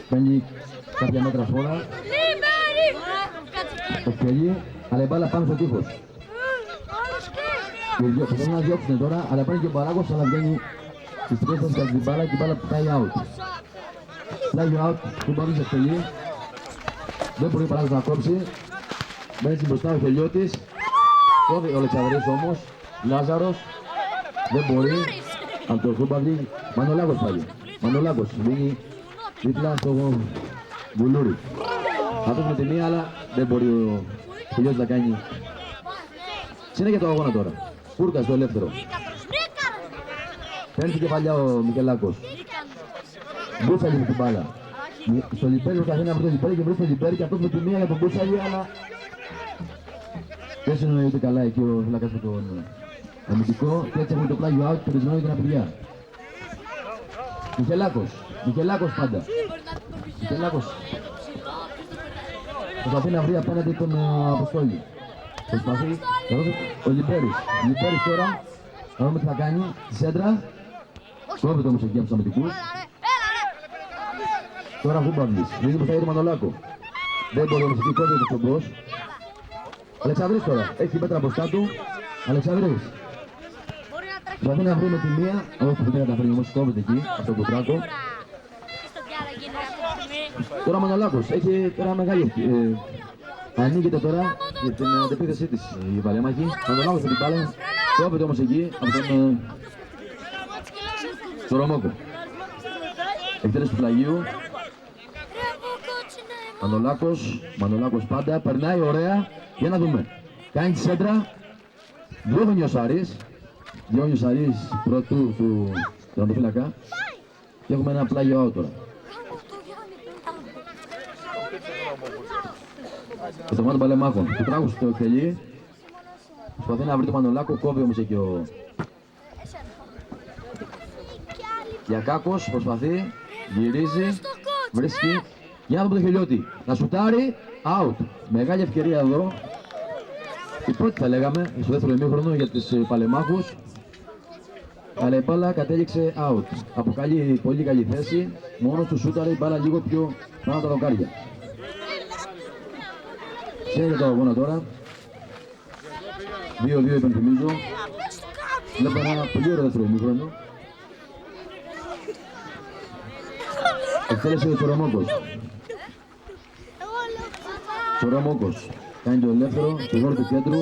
Παίρνει κάποια μέτρα φόρα. Ευκαιρεί, αλλά η μπάλα πάνω στο τείχος. Θέλουν να διώξουν τώρα, αλλά παίρνει και ο Μπαράκος, αλλά βγαίνει στις τρεις θέσεις κατά την μπάλα και η μπάλα πάει out. Πλάγει out, του Μπαράκος ευκαιρεί. Δεν μπορεί ο Μπαράκος να κόψει. Μπαίνει μπροστά ο Χελιώτης. Κόβει ο Αλεξανδρής όμως. Λάζαρος. Δεν μπορεί. Από το Ζούμπαβλι. Μανολάκος πάλι. Μανολάκος. Βγαίνει δίπλα στο Βουλούρι. Αυτός με τη μία, αλλά δεν μπορεί ο Χελιώτης να κάνει. Συνέχεια το αγώνα τώρα. Κούρκας στο ελεύθερο. Παίρνει και παλιά ο Μικελάκος. Μπούτσαλι με την μπάλα. Στο Λιπέρι, ο καθένα βρει το Λιπέρι και βρει το Λιπέρι και αυτός με τη μία για τον Μπούτσαλι, αλλά δεν συνοείται καλά εκεί ο Φυλακάς με τον αμυντικό και έτσι έχουμε το πλάγιο out, περισμένο για την απειλιά. Μικελάκος. Μικελάκος πάντα. Μικελάκος. Προσπαθεί να βρει απέναντι τον Αποστόλη. Προσπαθεί. Ο Λιπέρης. Λιπέρης τώρα. Θα δούμε τι θα κάνει. Στη σέντρα. Κόβεται όμως εκεί από τους αμυντικούς. Τώρα Βούμπαβλης. Βγαίνει μπροστά για τον Μανολάκο. Δεν μπορεί όμως εκεί, κόβεται από τον μπρος. Αλεξανδρής τώρα. Έχει πέτρα μπροστά του. Αλεξανδρής. Προσπαθεί να βρει με τη μία. Όχι, δεν καταφέρει όμως, κόβεται εκεί από τον Κουτράκο. Τώρα Μανολάκος. Έχει τώρα μεγάλη. Ανοίγεται τώρα για την αντεπίθεσή της η Βαλέμαχη. Μανολάκος με την μπάλα. Κόβεται όμως εκεί από τον Σορομόκο. Εκτέλεση του πλαγίου. Μανολάκος πάντα. Περνάει ωραία. Για να δούμε. Κάνει τη σέντρα. Διώχνει ο Σαρής. Διώχνει ο Σαρής πρωτού του τερματοφύλακα. Και έχουμε ένα πλάγιο out τώρα. Στο μάτι Παλεμάχων. Του τράγου στο κελί. Προσπαθεί να βρει το Μανολάκο. Κόβει όμως εκεί ο Γιακάκος. Προσπαθεί. Γυρίζει. Βρίσκει. Για να δούμε το Χελιώτη. Να σουτάρει. Out. Μεγάλη ευκαιρία εδώ. Η πρώτη θα λέγαμε στο δεύτερο ημίχρονο για τις Παλεμάχους. Αλλά η μπάλα κατέληξε out. Από πολύ καλή θέση. Μόνος του σούταρε η μπάλα λίγο πιο πάνω τα δοκάρια. Συνέχεια το αγώνα τώρα. 2-2 υπενθυμίζω. Βλέπω ένα πολύ ωραίο δεύτερο ημίχρονο. Εκτέλεσε ο Σορομόκος. Κάνει το ελεύθερο, στο γόρο του κέντρου.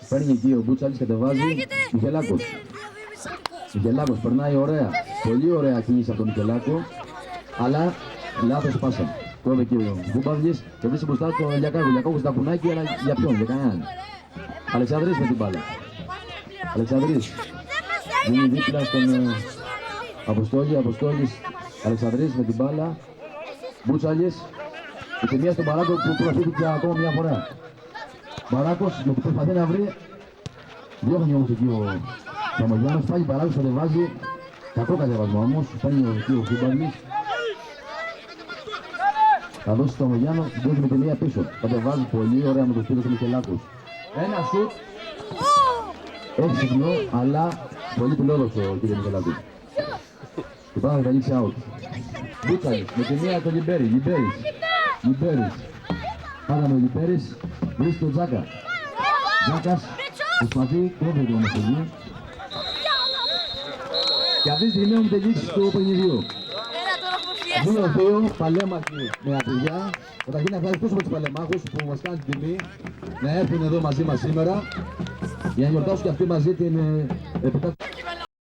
Παίρνει εκεί ο Μπούτσαλης, κατεβάζει. Μικελάκος περνάει ωραία. Πολύ ωραία κίνηση από τον Μικελάκο. Αλλά λάθος πάσα. Κόβε εκεί ο Βούμπαβλης και βρίσκει μπροστά τον Λιακάκο. Λιακάκος τα κουνάκι, αλλά για ποιον, για κανέναν. Αλεξανδρής με την μπάλα. Αλεξανδρής. Δίνει δίπλα στον Αποστόλη. Αποστόλης. Αλεξανδρής με την μπάλα. Μπούτσαλης. Και τη μία στον Μπαράκο που προωθήθηκε ακόμα μια φορά. Μπαράκος με την προσπαθεί να βρει. Διώχνει όμως εκεί ο Σαμογιάννος. Πάλι Μπαράκος κατεβάζει. Κακό κατεβασμό όμως. Παίρνει εκεί ο Βούμπαβλης. Θα δώσει στο Σαμογιάννο. Διώχνει με τη μία πίσω. Κατεβάζει πολύ ωραία με το στήλο του Μικελάκους. Ένα σουτ. Έξυπνο αλλά πολύ φιλόδοξο ο κ. Μικελάκου. Και πάμε να καλύψει out. Μπούτσαλης με τη μία το Λιμπέρι. Λιμπέρης. Πάντα με ο Λιμπέρης. Βρίσκει τον Τζάκα. Τζάκας προσπαθεί, κόβεται όμως εκεί. Και αυτή τη στιγμή έχουμε τελείξει στο παιχνιδιού. Νούμερο 2, Παλέμαχοι με Απριλιά. Καταρχήν να ευχαριστώ τους Παλεμάχους που μας κάνουν την τιμή να έρθουν εδώ μαζί μας σήμερα για να γιορτάσουν και αυτοί μαζί την επιτάξη.